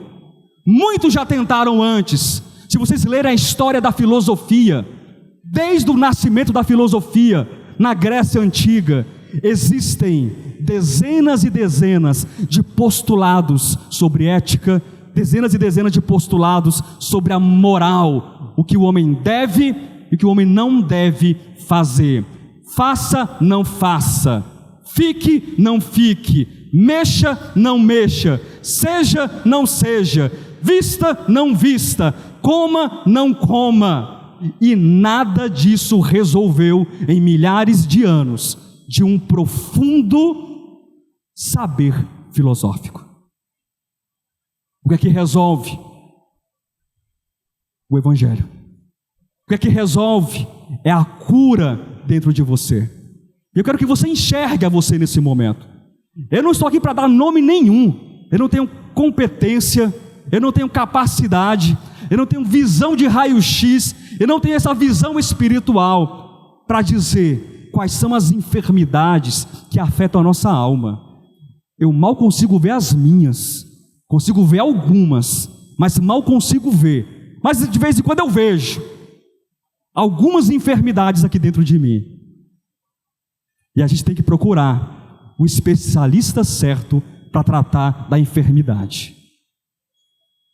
A: Muitos já tentaram antes. Se vocês lerem a história da filosofia, desde o nascimento da filosofia na Grécia Antiga, existem dezenas e dezenas de postulados sobre ética, dezenas e dezenas de postulados sobre a moral, o que o homem deve e o que o homem não deve fazer. Faça, não faça. Fique, não fique. Mexa, não mexa. Seja, não seja. Vista, não vista. Coma, não coma. E nada disso resolveu em milhares de anos de um profundo saber filosófico. O que é que resolve? O Evangelho. O que é que resolve? É a cura dentro de você. Eu quero que você enxergue a você nesse momento. Eu não estou aqui para dar nome nenhum. Eu não tenho competência, eu não tenho capacidade, eu não tenho visão de raio-x, eu não tenho essa visão espiritual para dizer quais são as enfermidades que afetam a nossa alma. Eu mal consigo ver as minhas, consigo ver algumas, mas mal consigo ver. Mas de vez em quando eu vejo algumas enfermidades aqui dentro de mim. E a gente tem que procurar o especialista certo para tratar da enfermidade.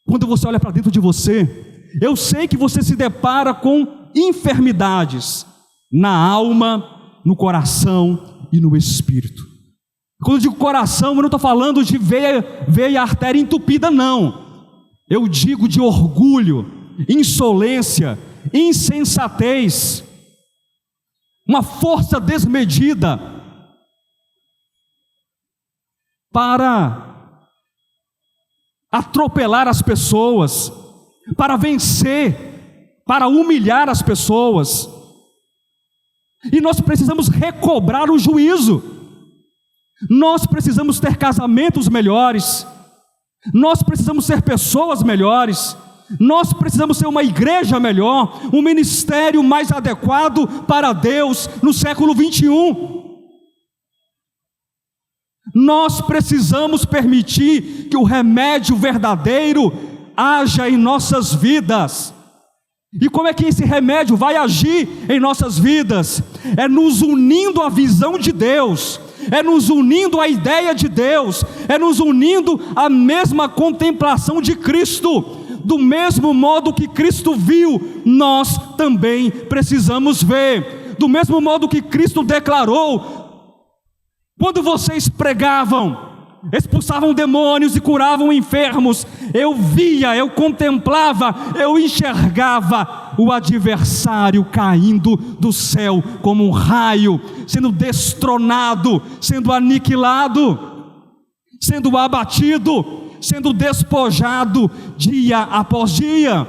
A: Quando você olha para dentro de você, eu sei que você se depara com enfermidades na alma, no coração e no espírito. Quando eu digo coração, eu não estou falando de veia e artéria entupida, não. Eu digo de orgulho, insolência, insensatez, uma força desmedida para atropelar as pessoas, para vencer, para humilhar as pessoas. E nós precisamos recobrar o juízo. Nós precisamos ter casamentos melhores. Nós precisamos ser pessoas melhores. Nós precisamos ser uma igreja melhor, um ministério mais adequado para Deus no século 21. Nós precisamos permitir que o remédio verdadeiro haja em nossas vidas. E como é que esse remédio vai agir em nossas vidas? É nos unindo à visão de Deus, é nos unindo à ideia de Deus, é nos unindo à mesma contemplação de Cristo. Do mesmo modo que Cristo viu, nós também precisamos ver. Do mesmo modo que Cristo declarou, quando vocês pregavam, expulsavam demônios e curavam enfermos, eu via, eu contemplava, eu enxergava o adversário caindo do céu como um raio, sendo destronado, sendo aniquilado, sendo abatido, sendo despojado dia após dia.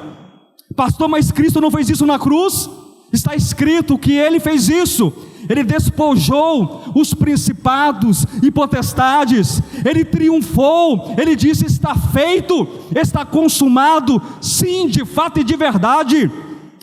A: Pastor, mas Cristo não fez isso na cruz? Está escrito que Ele fez isso. Ele despojou os principados e potestades, Ele triunfou, Ele disse: está feito, está consumado, sim, de fato e de verdade.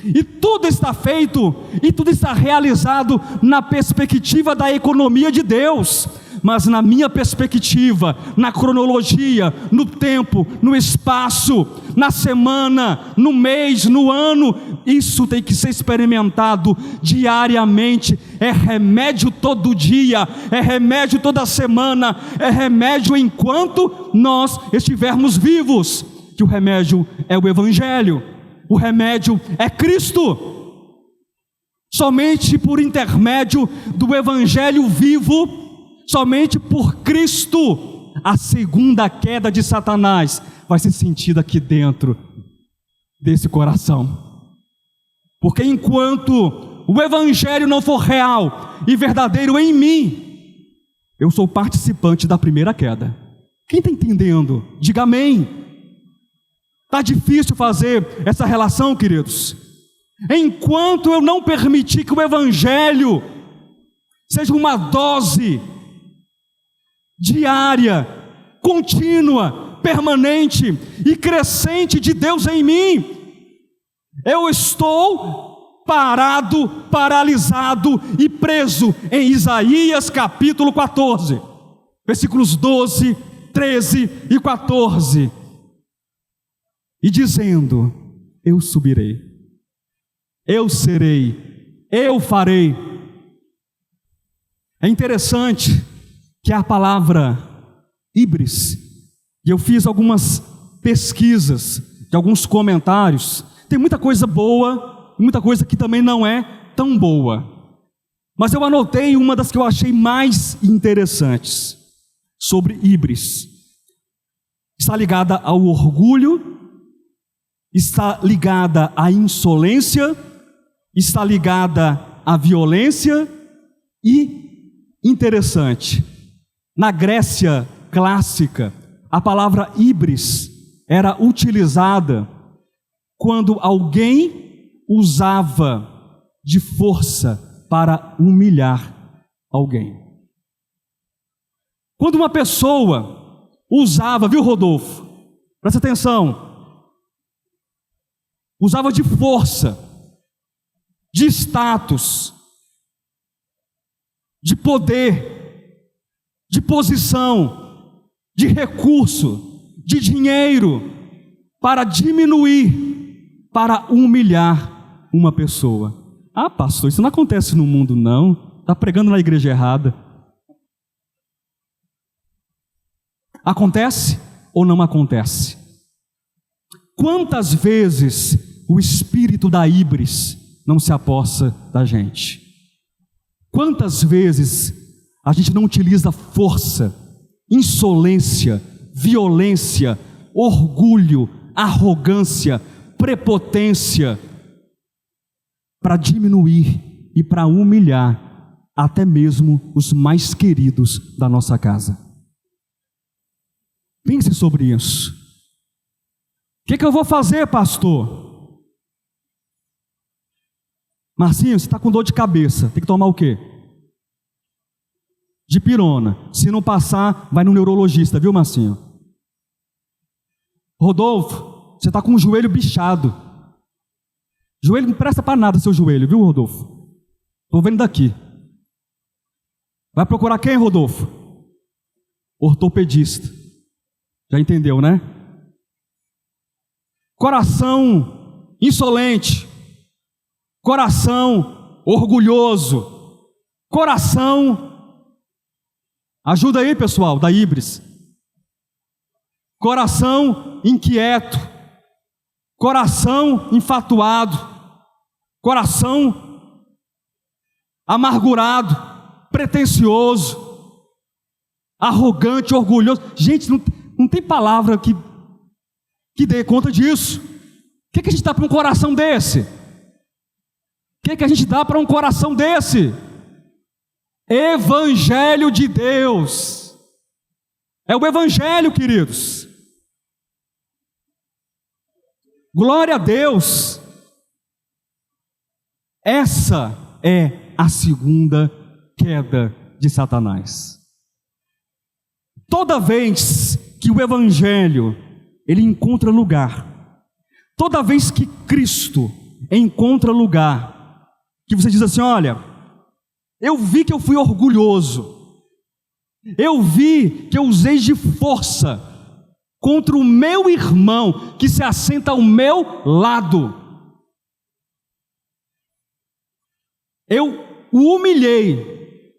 A: E tudo está feito, e tudo está realizado na perspectiva da economia de Deus. Mas na minha perspectiva, na cronologia, no tempo, no espaço, na semana, no mês, no ano, isso tem que ser experimentado diariamente. É remédio todo dia, é remédio toda semana, é remédio enquanto nós estivermos vivos. Que o remédio é o Evangelho, o remédio é Cristo. Somente por intermédio do Evangelho vivo, somente por Cristo, a segunda queda de Satanás vai ser sentida aqui dentro desse coração. Porque enquanto o Evangelho não for real e verdadeiro em mim, eu sou participante da primeira queda. Quem está entendendo? Diga amém. Está difícil fazer essa relação, queridos? Enquanto eu não permitir que o Evangelho seja uma dose diária, contínua, permanente e crescente de Deus em mim, eu estou parado, paralisado e preso em Isaías capítulo 14, versículos 12, 13 e 14, e dizendo: eu subirei, eu serei, eu farei. É interessante que a palavra híbris, e eu fiz algumas pesquisas, de alguns comentários, tem muita coisa boa, muita coisa que também não é tão boa, mas eu anotei uma das que eu achei mais interessantes, sobre híbris. Está ligada ao orgulho, está ligada à insolência, está ligada à violência e, interessante, na Grécia clássica, a palavra híbris era utilizada quando alguém usava de força para humilhar alguém. Quando uma pessoa usava, viu, Rodolfo? Presta atenção. Usava de força, de status, de poder, de posição, de recurso, de dinheiro, para diminuir, para humilhar uma pessoa. Ah, pastor, isso não acontece no mundo, não. Está pregando na igreja errada. Acontece ou não acontece? Quantas vezes o espírito da híbris não se apossa da gente? Quantas vezes a gente não utiliza força, insolência, violência, orgulho, arrogância, prepotência para diminuir e para humilhar até mesmo os mais queridos da nossa casa? Pense sobre isso. O que eu vou fazer, pastor? Marcinho, você está com dor de cabeça, tem que tomar o quê? Dipirona. Se não passar, vai no neurologista, viu, Marcinho? Rodolfo, você está com o joelho bichado. Joelho não presta para nada, seu joelho, viu, Rodolfo? Estou vendo daqui. Vai procurar quem, Rodolfo? Ortopedista. Já entendeu, né? Coração insolente, coração orgulhoso, coração, ajuda aí pessoal, da híbris, coração inquieto, coração enfatuado, coração amargurado, pretensioso, arrogante, orgulhoso. Gente, não tem palavra que dê conta disso. O que a gente dá para um coração desse? O que a gente dá para um coração desse? Evangelho de Deus. É o Evangelho, queridos. Glória a Deus. Essa é a segunda queda de Satanás. Toda vez que o Evangelho ele encontra lugar, toda vez que Cristo encontra lugar, que você diz assim: olha, eu vi que eu fui orgulhoso, eu vi que eu usei de força contra o meu irmão que se assenta ao meu lado, eu o humilhei,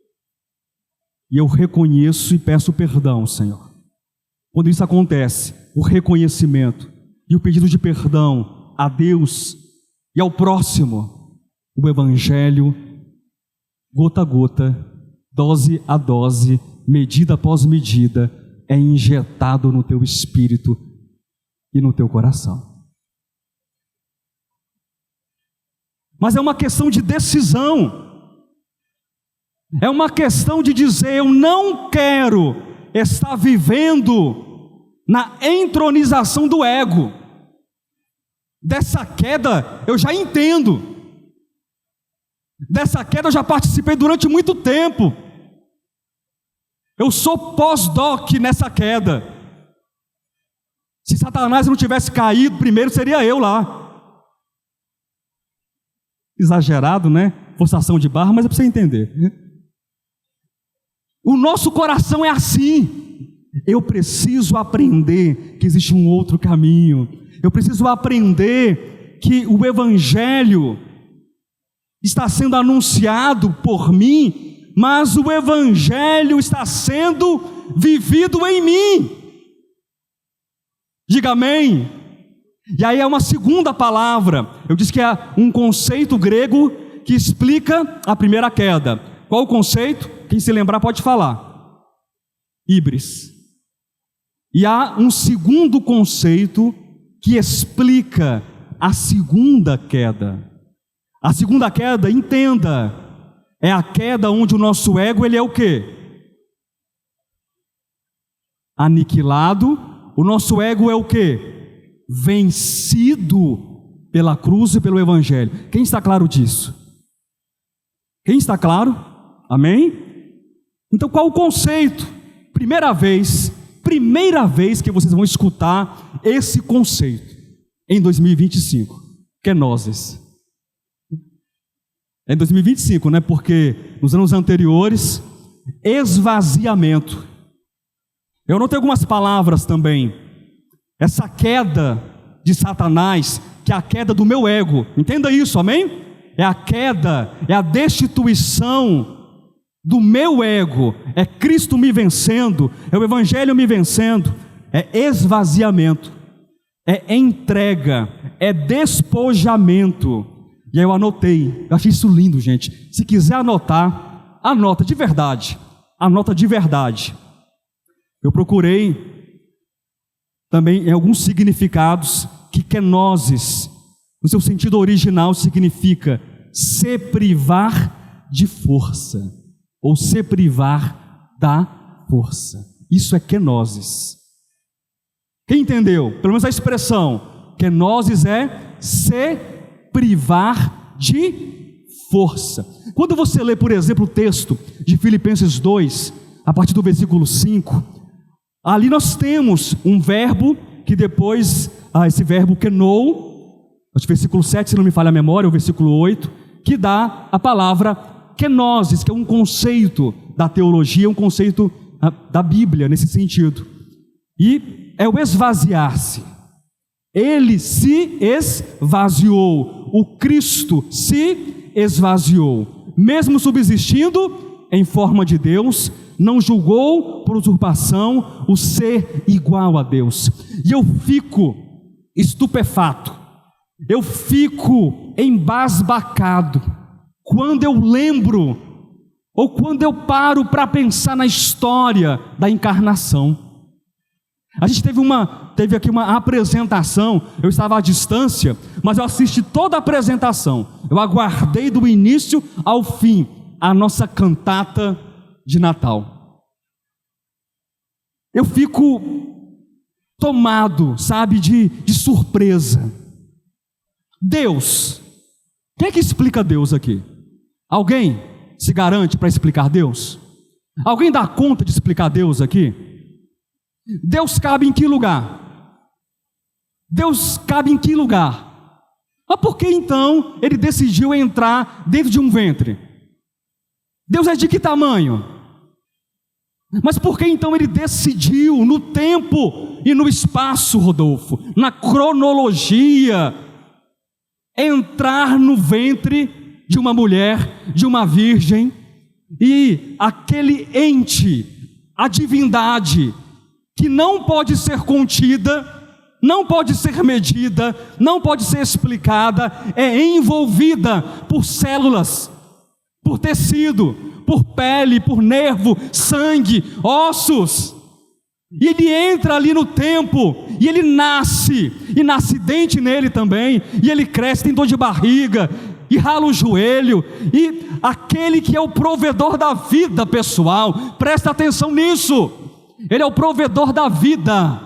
A: e eu reconheço e peço perdão, Senhor. Quando isso acontece, o reconhecimento e o pedido de perdão a Deus e ao próximo, o Evangelho, gota a gota, dose a dose, medida após medida, é injetado no teu espírito e no teu coração. Mas é uma questão de decisão, é uma questão de dizer: eu não quero estar vivendo na entronização do ego. Dessa queda eu já entendo, dessa queda eu já participei durante muito tempo, eu sou pós-doc nessa queda. Se Satanás não tivesse caído primeiro, seria eu lá. Exagerado, né? Forçação de barra, mas é para você entender. O nosso coração é assim. Eu preciso aprender que existe um outro caminho. Eu preciso aprender que o Evangelho está sendo anunciado por mim, mas o Evangelho está sendo vivido em mim. Diga amém. E aí é uma segunda palavra. Eu disse que é um conceito grego que explica a primeira queda. Qual o conceito? Quem se lembrar pode falar. Híbris. E há um segundo conceito que explica a segunda queda. A segunda queda, entenda, é a queda onde o nosso ego, ele é o quê? Aniquilado. O nosso ego é o quê? Vencido pela cruz e pelo Evangelho. Quem está claro disso? Quem está claro? Amém? Então qual o conceito? Primeira vez que vocês vão escutar esse conceito em 2025, kenosis. É em 2025, né? Porque nos anos anteriores, esvaziamento. Eu notei algumas palavras também. Essa queda de Satanás, que é a queda do meu ego. Entenda isso, amém? É a queda, é a destituição do meu ego. É Cristo me vencendo, é o Evangelho me vencendo. É esvaziamento, é entrega, é despojamento. E aí eu anotei, eu achei isso lindo, gente. Se quiser anotar, anota de verdade. Anota de verdade. Eu procurei também em alguns significados que kenosis, no seu sentido original, significa se privar de força, ou se privar da força. Isso é kenosis. Quem entendeu? Pelo menos a expressão kenosis é se privar de força. Quando você lê, por exemplo, o texto de Filipenses 2, a partir do versículo 5, ali nós temos um verbo que depois, esse verbo kenou, o versículo 7, se não me falha a memória, o versículo 8, que dá a palavra kenosis, que é um conceito da teologia, um conceito da Bíblia nesse sentido. E é o esvaziar-se. Ele se esvaziou, o Cristo se esvaziou, mesmo subsistindo em forma de Deus, não julgou por usurpação o ser igual a Deus. E eu fico estupefato, eu fico embasbacado, quando eu lembro, ou quando eu paro para pensar na história da encarnação. A gente teve aqui uma apresentação, eu estava à distância, mas eu assisti toda a apresentação, eu aguardei do início ao fim a nossa cantata de Natal. Eu fico tomado, sabe, de surpresa. Deus, quem é que explica Deus aqui? Alguém se garante para explicar Deus? Alguém dá conta de explicar Deus aqui? Deus cabe em que lugar? Deus cabe em que lugar? Mas por que então Ele decidiu entrar dentro de um ventre? Deus é de que tamanho? Mas por que então Ele decidiu no tempo e no espaço, Rodolfo, na cronologia, entrar no ventre de uma mulher, de uma virgem, e aquele ente, a divindade, que não pode ser contida, não pode ser medida, não pode ser explicada, é envolvida por células, por tecido, por pele, por nervo, sangue, ossos, e ele entra ali no tempo, e ele nasce, e nasce dente nele também, e ele cresce, tem dor de barriga, e rala o joelho, e aquele que é o provedor da vida pessoal, presta atenção nisso, Ele é o provedor da vida,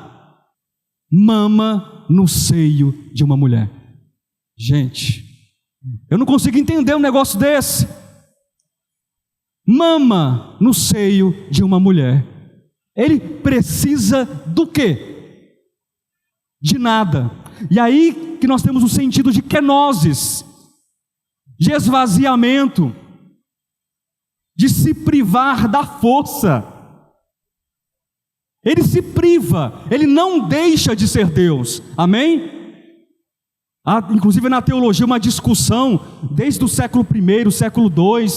A: mama no seio de uma mulher. Gente, eu não consigo entender um negócio desse. Mama no seio de uma mulher. Ele precisa do quê? De nada. E aí que nós temos o sentido de kenosis, de esvaziamento, de se privar da força. Ele se priva, ele não deixa de ser Deus, amém? Há inclusive na teologia uma discussão, desde o século I, século II,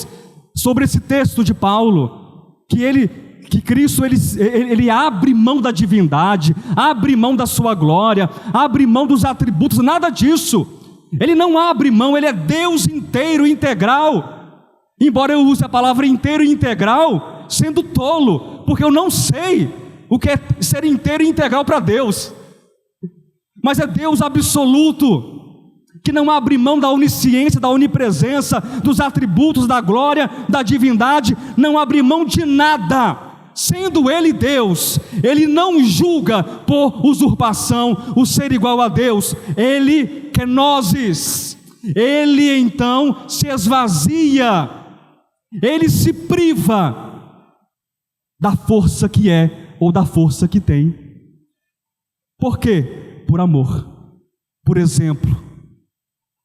A: sobre esse texto de Paulo, que Cristo ele abre mão da divindade, abre mão da sua glória, abre mão dos atributos, nada disso, ele não abre mão, ele é Deus inteiro, integral, embora eu use a palavra inteiro e integral, sendo tolo, porque eu não sei o que é ser inteiro e integral para Deus, mas é Deus absoluto, que não abre mão da onisciência, da onipresença, dos atributos, da glória, da divindade, não abre mão de nada, sendo Ele Deus, Ele não julga por usurpação o ser igual a Deus, Ele kenosis, Ele então se esvazia, Ele se priva da força que é, ou da força que tem. Por quê? por amor, por exemplo,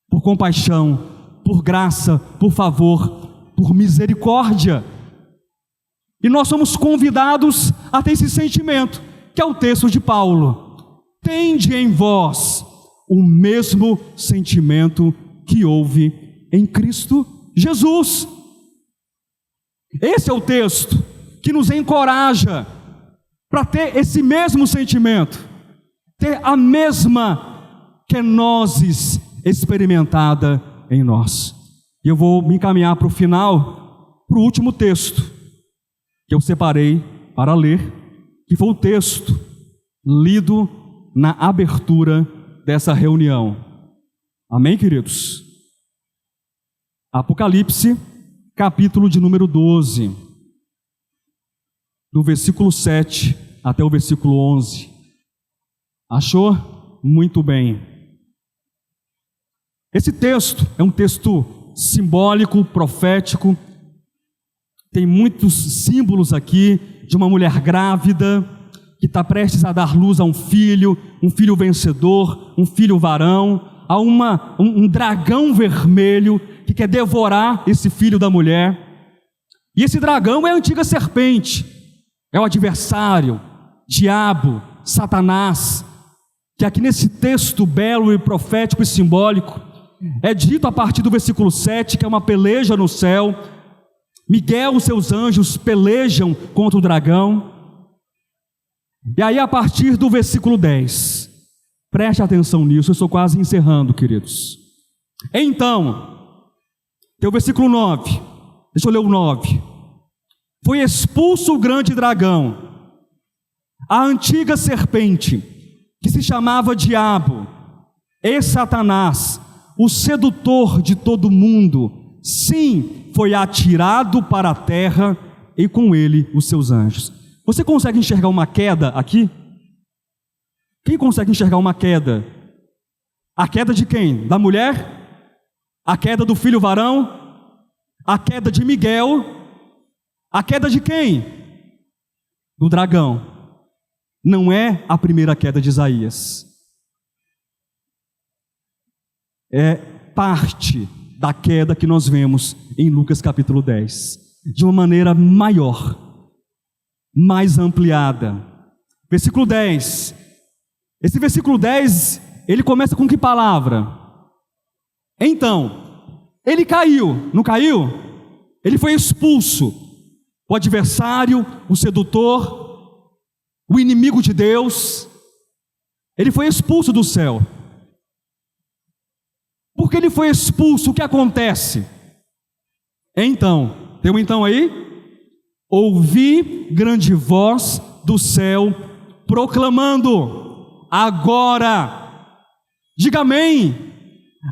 A: por compaixão, por graça, por favor, por misericórdia. E nós somos convidados a ter esse sentimento, que é o texto de Paulo. Tende em vós o mesmo sentimento que houve em Cristo Jesus. Esse é o texto que nos encoraja para ter esse mesmo sentimento, ter a mesma kenosis experimentada em nós. E eu vou me encaminhar para o final, para o último texto que eu separei para ler, que foi o texto lido na abertura dessa reunião. Amém, queridos? Apocalipse, capítulo de número 12, do versículo 7 até o versículo 11. Achou? Muito bem. Esse texto é um texto simbólico, profético. Tem muitos símbolos aqui de uma mulher grávida que está prestes a dar luz a um filho vencedor, um filho varão, a um dragão vermelho que quer devorar esse filho da mulher. E esse dragão é a antiga serpente, é o adversário, diabo, Satanás, que aqui nesse texto belo e profético e simbólico, é dito a partir do versículo 7, que é uma peleja no céu. Miguel e os seus anjos pelejam contra o dragão. E aí a partir do versículo 10, preste atenção nisso, eu estou quase encerrando, queridos. Então, tem o versículo 9, deixa eu ler o 9. Foi expulso o grande dragão, a antiga serpente, que se chamava Diabo, e Satanás, o sedutor de todo mundo. Sim, foi atirado para a terra e com ele os seus anjos. Você consegue enxergar uma queda aqui? Quem consegue enxergar uma queda? A queda de quem? Da mulher? A queda do filho varão? A queda de Miguel? A queda de quem? Do dragão. Não é a primeira queda de Isaías. É parte da queda que nós vemos em Lucas capítulo 10, de uma maneira maior, mais ampliada. Versículo 10, esse versículo 10, ele começa com que palavra? Então, ele caiu, não caiu? Ele foi expulso, o adversário, o sedutor, o inimigo de Deus, ele foi expulso do céu. Porque ele foi expulso, o que acontece? Então, tem um então aí? Ouvi grande voz do céu, proclamando, agora, diga amém,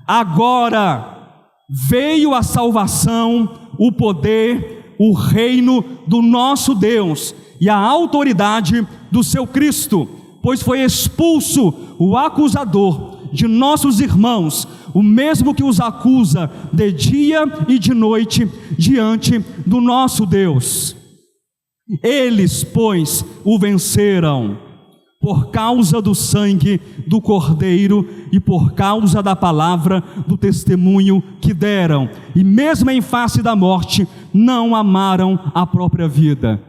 A: agora veio a salvação, o poder, o reino do nosso Deus e a autoridade do seu Cristo, pois foi expulso o acusador de nossos irmãos, o mesmo que os acusa de dia e de noite diante do nosso Deus. Eles, pois, o venceram por causa do sangue do Cordeiro e por causa da palavra do testemunho que deram, e mesmo em face da morte, não amaram a própria vida.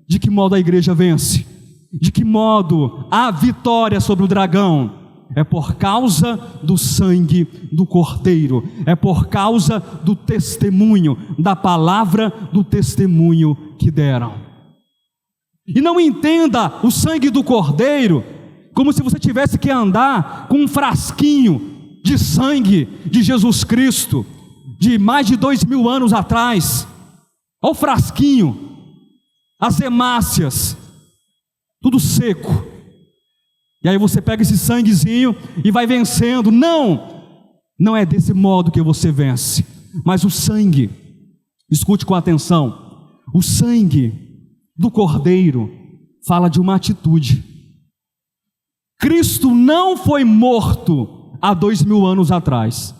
A: De que modo a igreja vence? De que modo há vitória sobre o dragão? É por causa do sangue do Cordeiro, é por causa do testemunho, da palavra do testemunho que deram. E não entenda o sangue do Cordeiro como se você tivesse que andar com um frasquinho de sangue de Jesus Cristo, de mais de 2000 anos atrás. Olha o frasquinho, as hemácias, tudo seco. E aí você pega esse sanguezinho e vai vencendo. Não é desse modo que você vence. Mas o sangue, escute com atenção, o sangue do Cordeiro fala de uma atitude. Cristo não foi morto há 2000 anos atrás.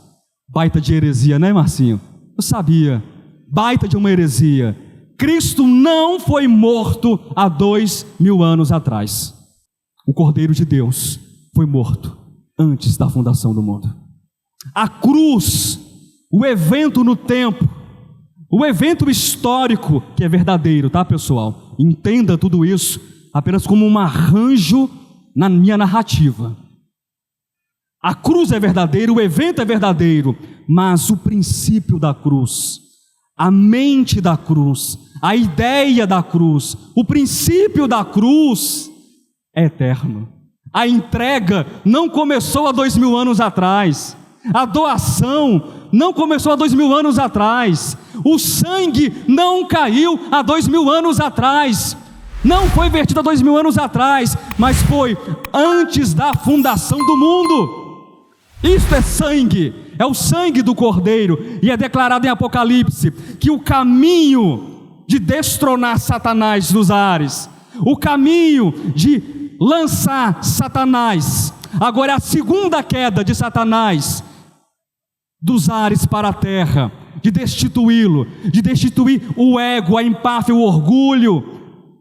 A: Baita de heresia, né, Marcinho? Eu sabia, baita de uma heresia. Cristo não foi morto há 2000 anos atrás. O Cordeiro de Deus foi morto antes da fundação do mundo. A cruz, o evento no tempo, o evento histórico que é verdadeiro, tá, pessoal? Entenda tudo isso apenas como um arranjo na minha narrativa. A cruz é verdadeira, o evento é verdadeiro, mas o princípio da cruz, a mente da cruz, a ideia da cruz, o princípio da cruz é eterno. A entrega não começou há 2000 anos atrás. A doação não começou há 2000 anos atrás. O sangue não caiu há 2000 anos atrás. Não foi vertido há 2000 anos atrás, mas foi antes da fundação do mundo. Isso é sangue, é o sangue do Cordeiro. E é declarado em Apocalipse que o caminho de destronar Satanás dos ares, o caminho de lançar Satanás, agora é a segunda queda de Satanás dos ares para a terra, de destituí-lo, de destituir o ego, a empáfia, o orgulho,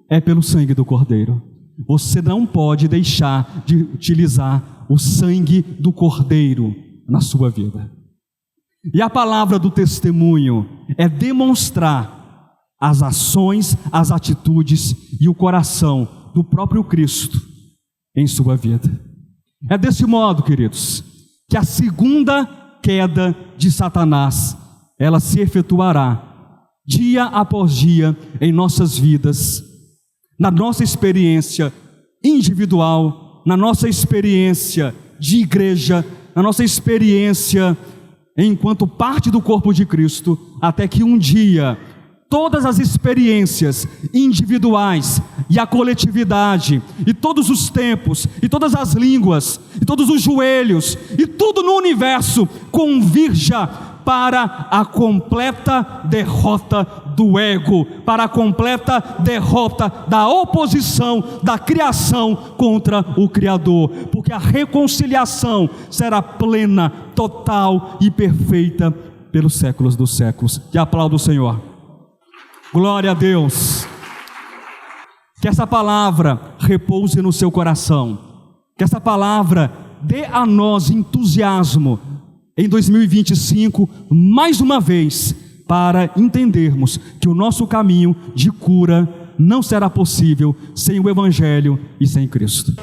A: é pelo sangue do Cordeiro. Você não pode deixar de utilizar o sangue do Cordeiro na sua vida. E a palavra do testemunho é demonstrar as ações, as atitudes e o coração do próprio Cristo em sua vida. É desse modo, queridos, que a segunda queda de Satanás, ela se efetuará dia após dia em nossas vidas, na nossa experiência individual, na nossa experiência de igreja, na nossa experiência enquanto parte do corpo de Cristo, até que um dia todas as experiências individuais e a coletividade, e todos os tempos, e todas as línguas, e todos os joelhos, e tudo no universo convirja para a completa derrota do ego, para a completa derrota da oposição da criação contra o Criador, porque a reconciliação será plena, total e perfeita pelos séculos dos séculos. Que aplauda o Senhor. Glória a Deus. Que essa palavra repouse no seu coração, que essa palavra dê a nós entusiasmo em 2025, mais uma vez, para entendermos que o nosso caminho de cura não será possível sem o Evangelho e sem Cristo.